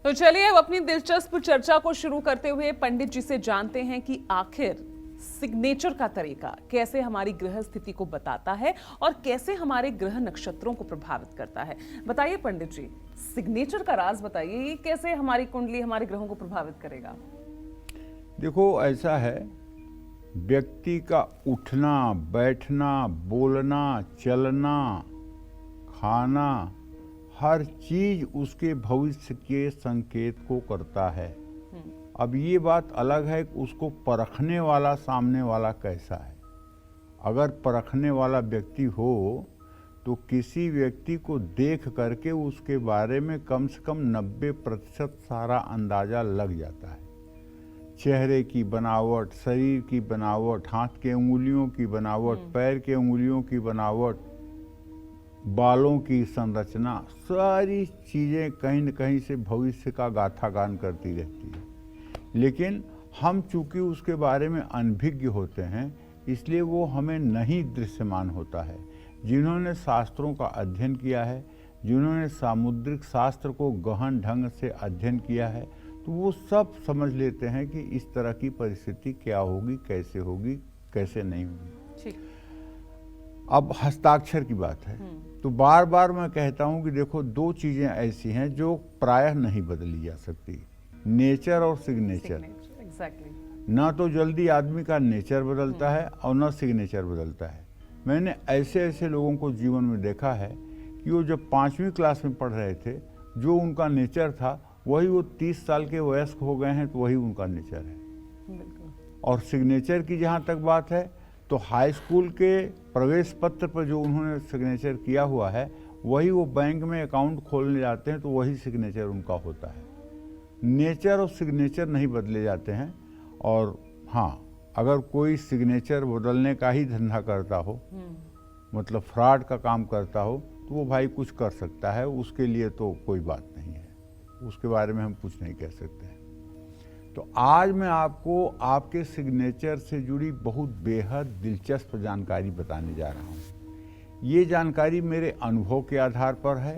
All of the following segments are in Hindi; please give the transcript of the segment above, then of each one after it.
तो चलिए अब अपनी दिलचस्प चर्चा को शुरू करते हुए पंडित जी से जानते हैं कि आखिर सिग्नेचर का तरीका कैसे हमारी ग्रह स्थिति को बताता है और कैसे हमारे ग्रह नक्षत्रों को प्रभावित करता है। बताइए पंडित जी, सिग्नेचर का राज बताइए, ये कैसे हमारी कुंडली हमारे ग्रहों को प्रभावित करेगा। देखो, ऐसा है, व्यक्ति का उठना बैठना बोलना चलना खाना हर चीज उसके भविष्य के संकेत को करता है। अब ये बात अलग है कि उसको परखने वाला सामने वाला कैसा है। अगर परखने वाला व्यक्ति हो तो किसी व्यक्ति को देख करके उसके बारे में कम से कम 90% सारा अंदाजा लग जाता है। चेहरे की बनावट, शरीर की बनावट, हाथ के उंगलियों की बनावट, पैर के उंगलियों की बनावट, बालों की संरचना, सारी चीज़ें कहीं न कहीं से भविष्य का गाथा गान करती रहती है। लेकिन हम चूंकि उसके बारे में अनभिज्ञ होते हैं, इसलिए वो हमें नहीं दृश्यमान होता है। जिन्होंने शास्त्रों का अध्ययन किया है, जिन्होंने सामुद्रिक शास्त्र को गहन ढंग से अध्ययन किया है, तो वो सब समझ लेते हैं कि इस तरह की परिस्थिति क्या होगी, कैसे नहीं होगी। अब हस्ताक्षर की बात है, तो बार बार मैं कहता हूं कि देखो, दो चीजें ऐसी हैं जो प्रायः नहीं बदली जा सकती, नेचर और सिग्नेचर। ना तो जल्दी आदमी का नेचर बदलता है और ना सिग्नेचर बदलता है। मैंने ऐसे ऐसे लोगों को जीवन में देखा है कि वो जब 5वीं क्लास में पढ़ रहे थे, जो उनका नेचर था वही वो 30 साल के वयस्क हो गए हैं तो वही उनका नेचर है। और सिग्नेचर की जहाँ तक बात है, तो हाई स्कूल के प्रवेश पत्र पर जो उन्होंने सिग्नेचर किया हुआ है, वही वो बैंक में अकाउंट खोलने जाते हैं तो वही सिग्नेचर उनका होता है। नेचर और सिग्नेचर नहीं बदले जाते हैं। और हाँ, अगर कोई सिग्नेचर बदलने का ही धंधा करता हो, मतलब फ्रॉड का काम करता हो, तो वो भाई कुछ कर सकता है, उसके लिए तो कोई बात नहीं है, उसके बारे में हम कुछ नहीं कह सकते हैं। तो आज मैं आपको आपके सिग्नेचर से जुड़ी बहुत बेहद दिलचस्प जानकारी बताने जा रहा हूँ। ये जानकारी मेरे अनुभव के आधार पर है।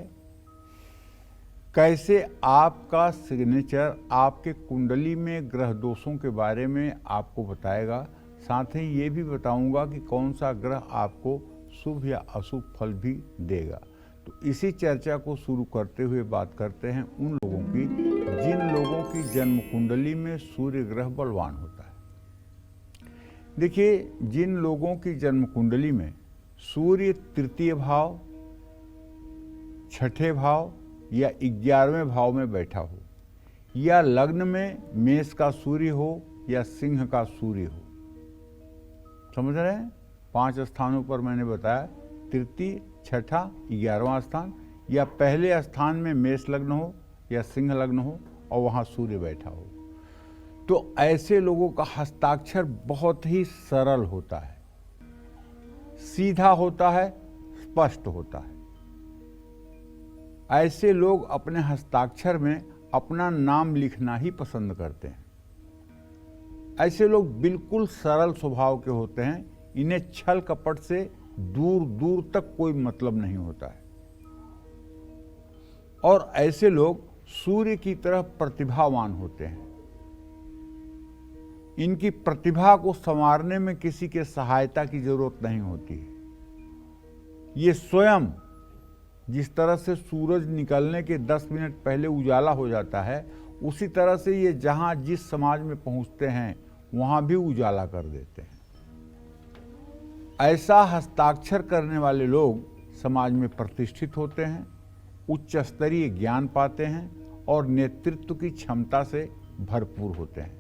कैसे आपका सिग्नेचर आपके कुंडली में ग्रह दोषों के बारे में आपको बताएगा, साथ ही ये भी बताऊंगा कि कौन सा ग्रह आपको शुभ या अशुभ फल भी देगा। तो इसी चर्चा को शुरू करते हुए बात करते हैं उन लोगों की जिन लोगों की जन्म कुंडली में सूर्य ग्रह बलवान होता है। देखिए, जिन लोगों की जन्म कुंडली में सूर्य तृतीय भाव, छठे भाव या 11वें भाव में बैठा हो, या लग्न में मेष का सूर्य हो या सिंह का सूर्य हो, समझ रहे हैं? 5 स्थानों पर मैंने बताया, तृतीय, छठा, 11वां स्थान, या पहले स्थान में मेष लग्न हो या सिंह लग्न हो और वहां सूर्य बैठा हो, तो ऐसे लोगों का हस्ताक्षर बहुत ही सरल होता है, सीधा होता है, स्पष्ट होता है। ऐसे लोग अपने हस्ताक्षर में अपना नाम लिखना ही पसंद करते हैं। ऐसे लोग बिल्कुल सरल स्वभाव के होते हैं, इन्हें छल कपट से दूर दूर तक कोई मतलब नहीं होता है। और ऐसे लोग सूर्य की तरह प्रतिभावान होते हैं। इनकी प्रतिभा को संवारने में किसी के सहायता की जरूरत नहीं होती है। ये स्वयं, जिस तरह से सूरज निकलने के 10 मिनट पहले उजाला हो जाता है, उसी तरह से ये जहां जिस समाज में पहुंचते हैं वहां भी उजाला कर देते हैं। ऐसा हस्ताक्षर करने वाले लोग समाज में प्रतिष्ठित होते हैं, उच्च स्तरीय ज्ञान पाते हैं और नेतृत्व की क्षमता से भरपूर होते हैं।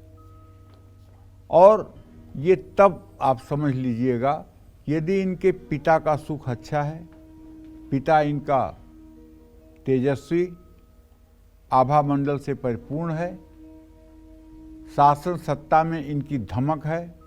और ये तब आप समझ लीजिएगा यदि इनके पिता का सुख अच्छा है, पिता इनका तेजस्वी, आभा मंडल से परिपूर्ण है, शासन सत्ता में इनकी धमक है,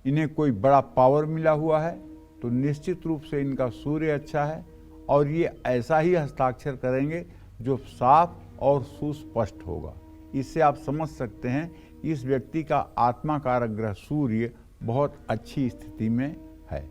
इन्हें कोई बड़ा पावर मिला हुआ है, तो निश्चित रूप से इनका सूर्य अच्छा है और ये ऐसा ही हस्ताक्षर करेंगे जो साफ और सुस्पष्ट होगा। इससे आप समझ सकते हैं इस व्यक्ति का आत्मा कारक ग्रह सूर्य बहुत अच्छी स्थिति में है।